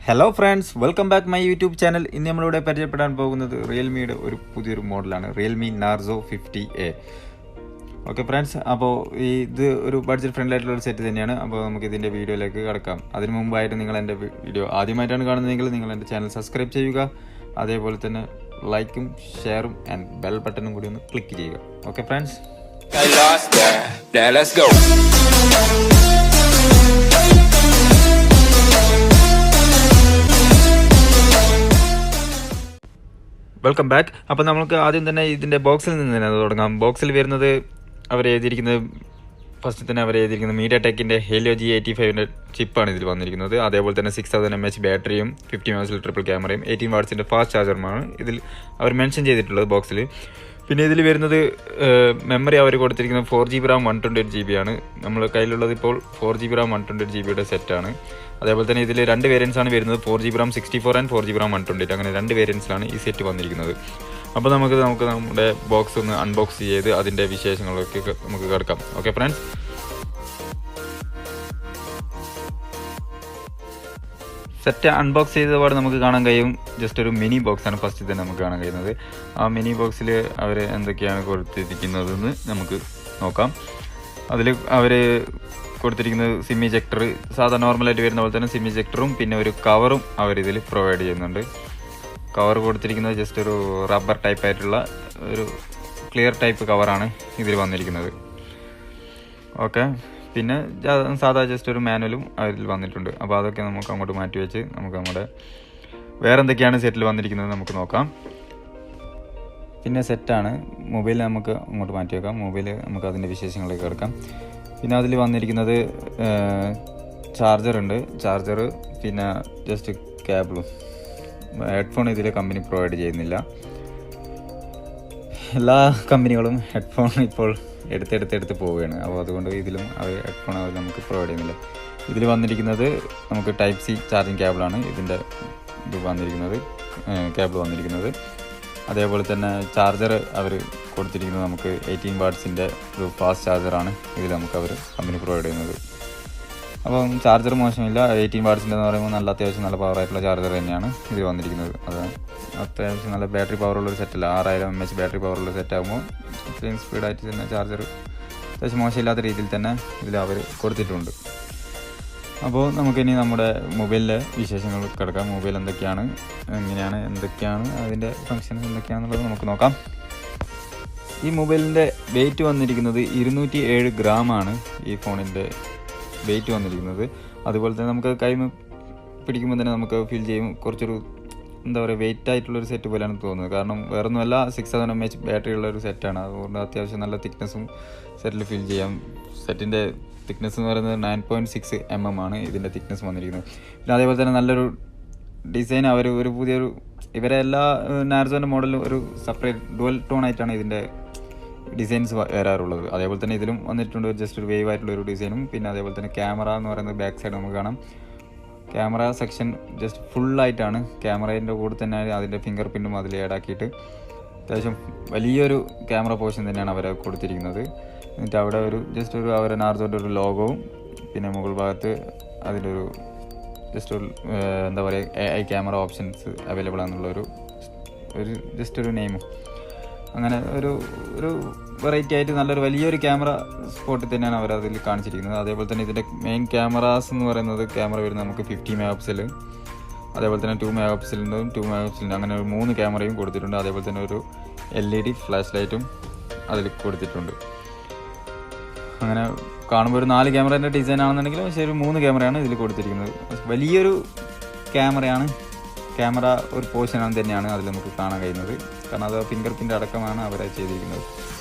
Hello friends, welcome back my YouTube channel. ഇന്ന് നമ്മളിവിടെ പരിചയപ്പെടാൻ പോകുന്നത് റിയൽമിയുടെ ഒരു പുതിയൊരു മോഡലാണ്, Realme Narzo 50A. Okay friends, അപ്പോൾ ഇത് ഒരു ബഡ്ജറ്റ് ഫ്രണ്ട്ലി ആയിട്ടുള്ള ഒരു സെറ്റ് തന്നെയാണ്. അപ്പോൾ നമുക്ക് ഇതിൻ്റെ വീഡിയോയിലേക്ക് കിടക്കാം. അതിന് മുമ്പായിട്ട് നിങ്ങൾ എൻ്റെ വീഡിയോ ആദ്യമായിട്ടാണ് കാണുന്നതെങ്കിൽ നിങ്ങൾ എൻ്റെ ചാനൽ സബ്സ്ക്രൈബ് ചെയ്യുക. അതേപോലെ തന്നെ ലൈക്കും ഷെയറും ആൻഡ് ബെൽ ബട്ടണും കൂടി ഒന്ന് ക്ലിക്ക് ചെയ്യുക. Okay friends, welcome back. അപ്പോൾ നമുക്ക് ആദ്യം തന്നെ ഇതിൻ്റെ ബോക്സിൽ നിന്ന് തന്നെ തുടങ്ങാം. ബോക്സിൽ വരുന്നത് അവർ എഴുതിയിരിക്കുന്നത് മീഡിയ ടെക്കിൻ്റെ ഹെലിയോ G85 ചിപ്പാണ് ഇതിൽ വന്നിരിക്കുന്നത്. അതേപോലെ തന്നെ 6000 mAh ബാറ്ററിയും 50 MP ട്രിപ്പിൾ ക്യാമറയും 18 വാട്ട്സിൻ്റെ ഫാസ്റ്റ് ചാർജറുമാണ് ഇതിൽ അവർ മെൻഷൻ ചെയ്തിട്ടുള്ളത് ബോക്സിൽ. പിന്നെ ഇതിൽ വരുന്നത് മെമ്മറി അവർ കൊടുത്തിരിക്കുന്നത് 4GB RAM 128GB ആണ്. നമ്മൾ കയ്യിലുള്ളത് ഇപ്പോൾ 4GB RAM 128GB സെറ്റാണ്. അതേപോലെ തന്നെ ഇതിൽ രണ്ട് വേരിയൻസ് ആണ് വരുന്നത്, 4GB RAM 64 and 4GB RAM 128. അങ്ങനെ രണ്ട് വേരിയൻസിലാണ് ഈ സെറ്റ് വന്നിരിക്കുന്നത്. അപ്പോൾ നമുക്ക് നമ്മുടെ ബോക്സ് ഒന്ന് അൺബോക്സ് ചെയ്ത് അതിൻ്റെ വിശേഷങ്ങളൊക്കെ നമുക്ക് കിടക്കാം. ഓക്കെ ഫ്രണ്ട്സ്, സെറ്റ് അൺബോക്സ് ചെയ്തപാട് നമുക്ക് കാണാൻ കഴിയും ജസ്റ്റ് ഒരു മിനി ബോക്സാണ് ഫസ്റ്റ് തന്നെ നമുക്ക് കാണാൻ കഴിയുന്നത്. ആ മിനി ബോക്സിൽ അവർ എന്തൊക്കെയാണ് കൊടുത്തിരിക്കുന്നതെന്ന് നമുക്ക് നോക്കാം. അതിൽ അവർ കൊടുത്തിരിക്കുന്നത് സിം ഇജക്ടർ, സാധാ നോർമലായിട്ട് വരുന്ന പോലെ തന്നെ സിം ഇജക്ടറും പിന്നെ ഒരു കവറും അവരിതിൽ പ്രൊവൈഡ് ചെയ്യുന്നുണ്ട്. കവർ കൊടുത്തിരിക്കുന്നത് ജസ്റ്റ് ഒരു റബ്ബർ ടൈപ്പ് ആയിട്ടുള്ള ഒരു ക്ലിയർ ടൈപ്പ് കവറാണ് ഇതിൽ വന്നിരിക്കുന്നത്. ഓക്കെ, പിന്നെ സാധാ ജസ്റ്റ് ഒരു മാനുവലും അതിൽ വന്നിട്ടുണ്ട്. അപ്പോൾ അതൊക്കെ നമുക്ക് അങ്ങോട്ട് മാറ്റി വെച്ച് നമുക്ക് നമ്മുടെ വേറെ എന്തൊക്കെയാണ് സെറ്റിൽ വന്നിരിക്കുന്നത് നമുക്ക് നോക്കാം. പിന്നെ സെറ്റാണ് മൊബൈൽ നമുക്ക് അങ്ങോട്ട് മാറ്റി വെക്കാം. മൊബൈൽ നമുക്ക് അതിൻ്റെ വിശേഷങ്ങളിലേക്ക് കിടക്കാം. പിന്നെ അതിൽ വന്നിരിക്കുന്നത് ചാർജറുണ്ട്, ചാർജർ പിന്നെ ജസ്റ്റ് കേബിളും. ഹെഡ്ഫോൺ ഇതിൽ കമ്പനി പ്രൊവൈഡ് ചെയ്യുന്നില്ല. എല്ലാ കമ്പനികളും ഹെഡ്ഫോൺ ഇപ്പോൾ എടുത്ത് പോവുകയാണ്. അപ്പോൾ അതുകൊണ്ട് ഇതിലും അവർ ഹെഡ്ഫോൺ അവർ നമുക്ക് പ്രൊവൈഡ് ചെയ്യുന്നില്ല. ഇതിൽ വന്നിരിക്കുന്നത് നമുക്ക് ടൈപ്പ് സി ചാർജിങ് കേബിളാണ് ഇതിൻ്റെ കേബിൾ വന്നിരിക്കുന്നത്. അതേപോലെ തന്നെ ചാർജർ അവർ കൊടുത്തിരിക്കുന്നത് നമുക്ക് 18 വാട്ട്സിൻ്റെ ഒരു ഫാസ്റ്റ് ചാർജറാണ് ഇതിൽ നമുക്ക് അവർ കമ്പനി പ്രൊവൈഡ് ചെയ്യുന്നത്. അപ്പം ചാർജർ മോശമില്ല. 18 വാട്ട്സിൻ്റെ എന്ന് പറയുമ്പോൾ അത്യാവശ്യം നല്ല പവറായിട്ടുള്ള ചാർജർ തന്നെയാണ് ഇതിൽ വന്നിരിക്കുന്നത്. അത് അത്യാവശ്യം നല്ല ബാറ്ററി പവറുള്ളൊരു സെറ്റല്ല. 6000 mAh ബാറ്ററി പവറുള്ള സെറ്റാകുമ്പോൾ ഇത്രയും സ്പീഡായിട്ട് തന്നെ ചാർജർ അത്യാവശ്യം മോശമില്ലാത്ത രീതിയിൽ തന്നെ ഇതിൽ അവർ കൊടുത്തിട്ടുണ്ട്. അപ്പോൾ നമുക്കിനി നമ്മുടെ മൊബൈലിലെ വിശേഷങ്ങൾ കിടക്കാം. മൊബൈൽ എന്തൊക്കെയാണ്, എന്തൊക്കെയാണ് അതിൻ്റെ ഫങ്ഷൻസ് എന്തൊക്കെയാണെന്നുള്ളത് നമുക്ക് നോക്കാം. ഈ മൊബൈലിൻ്റെ വെയിറ്റ് വന്നിരിക്കുന്നത് 207 ഗ്രാമാണ് ഈ ഫോണിൻ്റെ വെയിറ്റ് വന്നിരിക്കുന്നത്. അതുപോലെ തന്നെ നമുക്ക് കൈ പിടിക്കുമ്പോൾ തന്നെ നമുക്ക് ഫീൽ ചെയ്യും കുറച്ചൊരു വെയിറ്റ് ആയിട്ടുള്ളൊരു സെറ്റ് പോലെയാണ് തോന്നുന്നത്. കാരണം വേറൊന്നുമല്ല, 6000 mAh ബാറ്ററി ഉള്ള ഒരു സെറ്റാണ്. അതുകൊണ്ട് അത്യാവശ്യം നല്ല തിക്നെസ്സും സെറ്റിൽ ഫീൽ ചെയ്യാം. സെറ്റിൻ്റെ തിക്നെസ് എന്ന് പറയുന്നത് 9.6 mm ആണ് ഇതിൻ്റെ തിക്നെസ് വന്നിരിക്കുന്നത്. പിന്നെ അതേപോലെ തന്നെ നല്ലൊരു ഡിസൈൻ അവർ ഒരു പുതിയൊരു ഇവരെ എല്ലാ നാർസോൻ്റെ മോഡലും ഒരു സെപ്പറേറ്റ് ഡുവൽ ടോൺ ആയിട്ടാണ് ഇതിൻ്റെ ഡിസൈൻസ് വരാറുള്ളത്. അതേപോലെ തന്നെ ഇതിലും വന്നിട്ടുണ്ട് ജസ്റ്റ് ഒരു വേവ് ആയിട്ടുള്ളൊരു ഡിസൈനും. പിന്നെ അതേപോലെ തന്നെ ക്യാമറ എന്ന് പറയുന്നത് ബാക്ക് സൈഡ് നമുക്ക് കാണാം. ക്യാമറ സെക്ഷൻ ജസ്റ്റ് ഫുള്ളായിട്ടാണ്. ക്യാമറേൻ്റെ കൂടെ തന്നെ അതിൻ്റെ ഫിംഗർ പ്രിൻറ്റും അതിൽ ആഡാക്കിയിട്ട് അത്യാവശ്യം വലിയൊരു ക്യാമറ പോർഷൻ തന്നെയാണ് അവർ കൊടുത്തിരിക്കുന്നത്. എന്നിട്ട് അവിടെ ജസ്റ്റ് ഒരു അവരെ നാർസോൻ്റെ ഒരു ലോഗോവും പിന്നെ മുകൾ ഭാഗത്ത് അതിലൊരു ജസ്റ്റ് ഒരു AI ക്യാമറ ഓപ്ഷൻസ് അവൈലബിൾ ആണെന്നുള്ളൊരു ജസ്റ്റ് ഒരു നെയിമും. അങ്ങനെ ഒരു വെറൈറ്റി ആയിട്ട് നല്ലൊരു വലിയൊരു ക്യാമറ സ്പോട്ടിൽ തന്നെയാണ് അവർ അതിൽ കാണിച്ചിരിക്കുന്നത്. അതേപോലെ തന്നെ ഇതിൻ്റെ മെയിൻ ക്യാമറാസ് എന്ന് പറയുന്നത് ക്യാമറ വരുന്നത് നമുക്ക് 50 MP, അതേപോലെ തന്നെ 2 MP, 2 MP അങ്ങനെ ഒരു 3 ക്യാമറയും കൊടുത്തിട്ടുണ്ട്. അതേപോലെ തന്നെ ഒരു LED ഫ്ലാഷ് ലൈറ്റും അതിൽ കൊടുത്തിട്ടുണ്ട്. അങ്ങനെ കാണുമ്പോൾ ഒരു 4 ക്യാമറേൻ്റെ ഡിസൈൻ ആണെന്നുണ്ടെങ്കിലും പക്ഷേ ഒരു 3 ക്യാമറയാണ് ഇതിൽ കൊടുത്തിരിക്കുന്നത്. വലിയൊരു ക്യാമറ ഒരു പോർഷൻ തന്നെയാണ് അതിൽ നമുക്ക് കാണാൻ കഴിയുന്നത്. കാരണം അത് ഫിംഗർ പ്രിൻ്റ് അടക്കമാണ് അവർ ചെയ്തിരിക്കുന്നത്.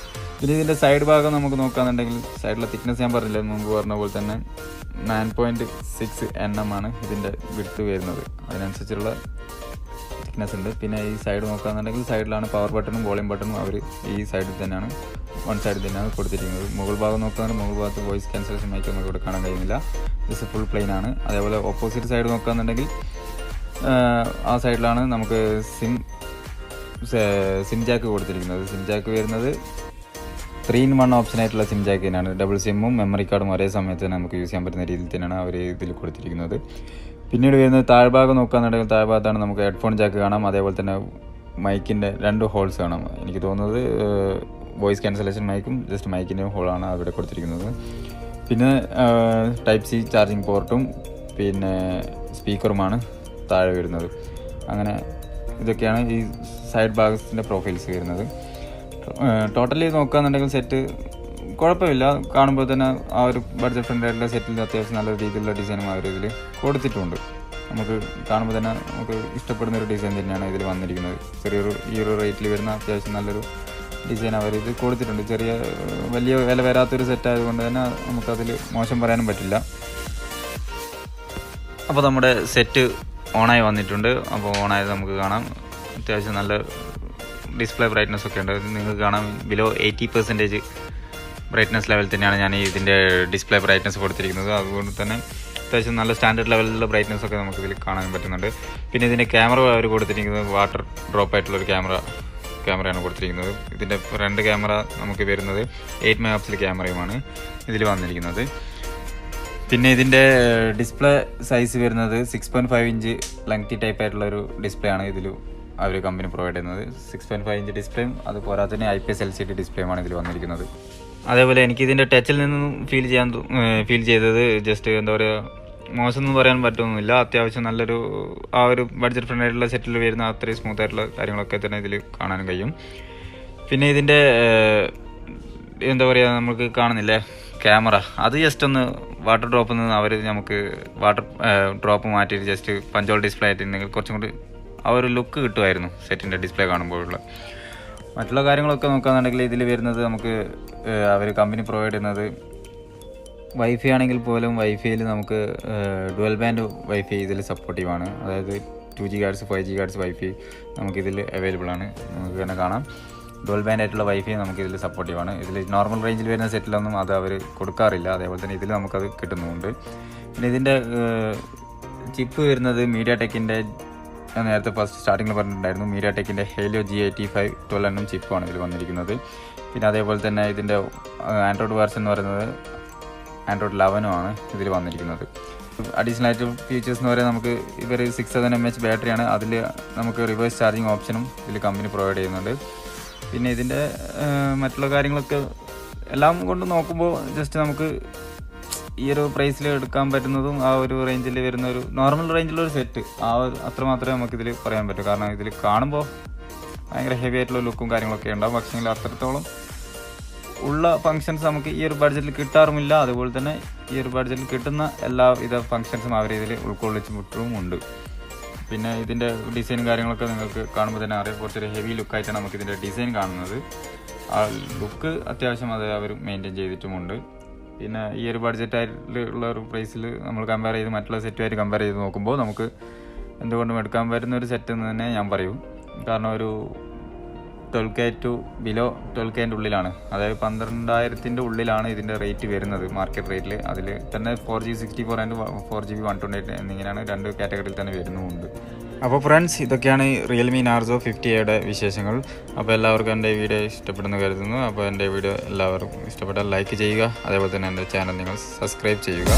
പിന്നെ ഇതിൻ്റെ സൈഡ് ഭാഗം നമുക്ക് നോക്കുകയാണെന്നുണ്ടെങ്കിൽ സൈഡിലെ തിക്നെസ് ഞാൻ പറഞ്ഞില്ല, മുമ്പ് പറഞ്ഞ പോലെ തന്നെ 9.6 mm ആണ് ഇതിൻ്റെ വിഡ്ത്ത് വരുന്നത്. അതിനനുസരിച്ചുള്ള തിക്നെസ് ഉണ്ട്. പിന്നെ ഈ സൈഡ് നോക്കുകയാണെന്നുണ്ടെങ്കിൽ സൈഡിലാണ് പവർ ബട്ടണും വോളിയം ബട്ടണും അവർ ഈ സൈഡിൽ തന്നെയാണ് കൊടുത്തിരിക്കുന്നത്. മുകൾ ഭാഗം നോക്കുകയാണെങ്കിൽ മുകൾ ഭാഗത്ത് വോയിസ് ക്യാൻസലേഷൻ മൈക്ക് നമുക്ക് ഇവിടെ കാണാൻ കഴിയുന്നില്ല. ജസ്റ്റ് ഫുൾ പ്ലെയിൻ ആണ്. അതേപോലെ ഓപ്പോസിറ്റ് സൈഡ് നോക്കുകയാണെന്നുണ്ടെങ്കിൽ ആ സൈഡിലാണ് നമുക്ക് സിം ജാക്ക് കൊടുത്തിരിക്കുന്നത്. സിം ജാക്ക് വരുന്നത് 3-in-1 ഓപ്ഷനായിട്ടുള്ള സിം ജാക്ക് തന്നെയാണ്. ഡബിൾ സിമ്മും മെമ്മറി കാർഡും ഒരേ സമയത്ത് തന്നെ നമുക്ക് യൂസ് ചെയ്യാൻ പറ്റുന്ന രീതിയിൽ തന്നെയാണ് അവർ ഇതിൽ കൊടുത്തിരിക്കുന്നത്. പിന്നീട് വരുന്നത് താഴ്ഭാഗം നോക്കുകയാണെന്നുണ്ടെങ്കിൽ താഴ്ഭാഗത്താണ് നമുക്ക് ഹെഡ്ഫോൺ ജാക്ക് കാണാം. അതേപോലെ തന്നെ മൈക്കിൻ്റെ 2 ഹോൾസ് കാണാം. എനിക്ക് തോന്നുന്നത് വോയിസ് ക്യാൻസലേഷൻ മൈക്കും ജസ്റ്റ് മൈക്കിൻ്റെ ഹോളാണ് അവിടെ കൊടുത്തിരിക്കുന്നത്. പിന്നെ ടൈപ്പ് സി ചാർജിങ് പോർട്ടും പിന്നെ സ്പീക്കറുമാണ് താഴെ വരുന്നത്. അങ്ങനെ ഇതൊക്കെയാണ് ഈ സൈഡ് ഭാഗത്തിൻ്റെ പ്രൊഫൈൽസ് വരുന്നത്. ടോട്ടലി നോക്കുകയാണെന്നുണ്ടെങ്കിൽ സെറ്റ് കുഴപ്പമില്ല. കാണുമ്പോൾ തന്നെ ആ ഒരു ബഡ്ജറ്റ് ഫ്രണ്ട്ലി ആയിട്ടുള്ള സെറ്റിൽ അത്യാവശ്യം നല്ല രീതിയിലുള്ള ഡിസൈനും അവർ ഇതിൽ കൊടുത്തിട്ടുണ്ട്. നമുക്ക് കാണുമ്പോൾ തന്നെ നമുക്ക് ഇഷ്ടപ്പെടുന്ന ഒരു ഡിസൈൻ തന്നെയാണ് ഇതിൽ വന്നിരിക്കുന്നത്. ഈ ഒരു റേറ്റിൽ വരുന്ന അത്യാവശ്യം നല്ലൊരു ഡിസൈൻ അവർ ഇത് കൊടുത്തിട്ടുണ്ട്. വലിയ വില വരാത്തൊരു സെറ്റ് ആയതുകൊണ്ട് തന്നെ നമുക്കതിൽ മോശം പറയാനും പറ്റില്ല. അപ്പോൾ നമ്മുടെ സെറ്റ് ഓണായി വന്നിട്ടുണ്ട്. അപ്പോൾ ഓണായത് നമുക്ക് കാണാം. അത്യാവശ്യം നല്ല ഡിസ്പ്ലേ ബ്രൈറ്റ്നസ് ഒക്കെ ഉണ്ട്. നിങ്ങൾക്ക് കാണാം ബിലോ 80% ബ്രൈറ്റ്നസ് ലെവൽ തന്നെയാണ് ഞാൻ ഇതിൻ്റെ ഡിസ്പ്ലേ ബ്രൈറ്റ്നസ് കൊടുത്തിരിക്കുന്നത്. അതുകൊണ്ട് തന്നെ അത്യാവശ്യം നല്ല സ്റ്റാൻഡേർഡ് ലെവലിലുള്ള ബ്രൈറ്റ്നസ് ഒക്കെ നമുക്ക് ഇതിൽ കാണാൻ പറ്റുന്നുണ്ട്. പിന്നെ ഇതിൻ്റെ ക്യാമറ അവർ കൊടുത്തിരിക്കുന്നത് വാട്ടർ ഡ്രോപ്പ് ആയിട്ടുള്ളൊരു ക്യാമറയാണ് കൊടുത്തിരിക്കുന്നത്. ഇതിൻ്റെ ഫ്രണ്ട് ക്യാമറ നമുക്ക് വരുന്നത് 8 MP ക്യാമറയുമാണ് ഇതിൽ വന്നിരിക്കുന്നത്. പിന്നെ ഇതിൻ്റെ ഡിസ്പ്ലേ സൈസ് വരുന്നത് 6.5 ഇഞ്ച് ലെങ്തി ടൈപ്പ് ആയിട്ടുള്ളൊരു ഡിസ്പ്ലേ ആണ് ഇതിൽ അവർ കമ്പനി പ്രൊവൈഡ് ചെയ്യുന്നത്. 6.5 ഇഞ്ച് ഡിസ്പ്ലേയും അത് പോരാതെ തന്നെ IPS LCD ഡിസ്പ്ലേയുമാണ് ഇതിൽ വന്നിരിക്കുന്നത്. അതേപോലെ എനിക്ക് ഇതിൻ്റെ ടച്ചിൽ നിന്നും ഫീൽ ചെയ്തത് ജസ്റ്റ് എന്താ പറയുക, മോശമൊന്നും പറയാൻ പറ്റുന്നില്ല. അത്യാവശ്യം നല്ലൊരു ആ ഒരു ബഡ്ജറ്റ് ഫ്രണ്ട്ലി ആയിട്ടുള്ള സെറ്റിൽ വരുന്ന അത്രയും സ്മൂത്ത് ആയിട്ടുള്ള കാര്യങ്ങളൊക്കെ തന്നെ ഇതിൽ കാണാനും കഴിയും. പിന്നെ ഇതിൻ്റെ എന്താ പറയുക, നമുക്ക് കാണുന്നില്ലേ ക്യാമറ, അത് ജസ്റ്റ് ഒന്ന് വാട്ടർ ഡ്രോപ്പിൽ നിന്ന് അവർ നമുക്ക് വാട്ടർ ഡ്രോപ്പ് മാറ്റിയിട്ട് ജസ്റ്റ് പഞ്ചോൾ ഡിസ്പ്ലേ ആയിട്ടുണ്ടെങ്കിൽ കുറച്ചും കൂടി ആ ഒരു ലുക്ക് കിട്ടുമായിരുന്നു സെറ്റിൻ്റെ ഡിസ്പ്ലേ കാണുമ്പോഴുള്ള. മറ്റുള്ള കാര്യങ്ങളൊക്കെ നോക്കുകയാണെന്നുണ്ടെങ്കിൽ ഇതിൽ വരുന്നത് നമുക്ക് അവർ കമ്പനി പ്രൊവൈഡ് ചെയ്യുന്നത് വൈഫൈ ആണെങ്കിൽ പോലും വൈഫൈയിൽ നമുക്ക് ഡുവൽ ബാൻഡ് വൈഫൈ ഇതിൽ സപ്പോർട്ടീവാണ്. അതായത് 2G guards 5G guards wifi നമുക്കിതിൽ അവൈലബിൾ ആണ്. നമുക്ക് തന്നെ കാണാം ഡുവൽ ബാൻഡ് ആയിട്ടുള്ള വൈഫൈ നമുക്കിതിൽ സപ്പോർട്ടീവാണ്. ഇതിൽ നോർമൽ റേഞ്ചിൽ വരുന്ന സെറ്റിലൊന്നും അത് അവർ കൊടുക്കാറില്ല. അതേപോലെ തന്നെ ഇതിൽ നമുക്കത് കിട്ടുന്നുമുണ്ട്. പിന്നെ ഇതിൻ്റെ ചിപ്പ് വരുന്നത് MediaTekൻ്റെ, ഞാൻ നേരത്തെ ഫസ്റ്റ് സ്റ്റാർട്ടിങ്ങിൽ പറഞ്ഞിട്ടുണ്ടായിരുന്നു, MediaTekൻ്റെ ഹേലിയോ G85 12nm ചിപ്പാണ് ഇതിൽ വന്നിരിക്കുന്നത്. പിന്നെ അതേപോലെ തന്നെ ഇതിൻ്റെ ആൻഡ്രോയിഡ് വേർഷൻ എന്ന് പറയുന്നത് ആൻഡ്രോയിഡ് 11 ആണ് ഇതിൽ വന്നിരിക്കുന്നത്. അഡീഷണൽ ആയിട്ട് ഫീച്ചേഴ്സ് എന്ന് പറയുന്നത് നമുക്ക് ഇവർ 6000 mAh ബാറ്ററിയാണ്. അതിൽ നമുക്ക് റിവേഴ്സ് ചാർജിങ് ഓപ്ഷനും ഇതിൽ കമ്പനി പ്രൊവൈഡ് ചെയ്യുന്നുണ്ട്. പിന്നെ ഇതിൻ്റെ മറ്റുള്ള കാര്യങ്ങളൊക്കെ എല്ലാം കൊണ്ട് നോക്കുമ്പോൾ ജസ്റ്റ് നമുക്ക് ഈ ഒരു പ്രൈസിൽ എടുക്കാൻ പറ്റുന്നതും ആ ഒരു റേഞ്ചിൽ വരുന്ന ഒരു നോർമൽ റേഞ്ചിലൊരു സെറ്റ് അത്ര മാത്രമേ നമുക്കിതിൽ പറയാൻ പറ്റൂ. കാരണം ഇതിൽ കാണുമ്പോൾ ഭയങ്കര ഹെവി ആയിട്ടുള്ള ലുക്കും കാര്യങ്ങളൊക്കെ ഉണ്ടാവും. പക്ഷേ അത്രത്തോളം ഉള്ള ഫങ്ഷൻസ് നമുക്ക് ഈ ഒരു ബഡ്ജറ്റിൽ കിട്ടാറുമില്ല. അതുപോലെ തന്നെ ഈ ഒരു ബഡ്ജറ്റിൽ കിട്ടുന്ന എല്ലാവിധ ഫങ്ഷൻസും അവർ ഇതിൽ ഉൾക്കൊള്ളിച്ചിട്ടുമുണ്ട്. പിന്നെ ഇതിൻ്റെ ഡിസൈനും കാര്യങ്ങളൊക്കെ നിങ്ങൾക്ക് കാണുമ്പോൾ തന്നെ അറിയാം, കുറച്ചൊരു ഹെവി ലുക്കായിട്ടാണ് നമുക്കിതിൻ്റെ ഡിസൈൻ കാണുന്നത്. ആ ലുക്ക് അത്യാവശ്യം അത് അവർ മെയിൻറ്റെയിൻ ചെയ്തിട്ടുമുണ്ട്. പിന്നെ ഈ ഒരു ബഡ്ജറ്റായിട്ടുള്ള ഒരു പ്രൈസിൽ നമ്മൾ കമ്പയർ ചെയ്ത് മറ്റുള്ള സെറ്റുമായിട്ട് കമ്പയർ ചെയ്ത് നോക്കുമ്പോൾ നമുക്ക് എന്തുകൊണ്ടും എടുക്കാൻ പറ്റുന്ന ഒരു സെറ്റ് എന്ന് തന്നെ ഞാൻ പറയും. കാരണം ഒരു 12K ടു ബിലോ 12K ഉള്ളിലാണ്, അതായത് 12,000 ഉള്ളിലാണ് ഇതിൻ്റെ റേറ്റ് വരുന്നത് മാർക്കറ്റ് റേറ്റിൽ. അതിൽ തന്നെ 4G 64 ആൻഡ് 4GB 128 എന്നിങ്ങനെയാണ് 2 കാറ്റഗറിയിൽ തന്നെ വരുന്നുമുണ്ട്. അപ്പോൾ ഫ്രണ്ട്സ്, ഇതൊക്കെയാണ് റിയൽമി നാർസോ 50A വിശേഷങ്ങൾ. അപ്പോൾ എല്ലാവർക്കും എൻ്റെ വീഡിയോ ഇഷ്ടപ്പെടുന്നു കരുതുന്നു. അപ്പോൾ എൻ്റെ വീഡിയോ എല്ലാവർക്കും ഇഷ്ടപ്പെട്ടാൽ ലൈക്ക് ചെയ്യുക. അതേപോലെ തന്നെ എൻ്റെ ചാനൽ നിങ്ങൾ സബ്സ്ക്രൈബ് ചെയ്യുക.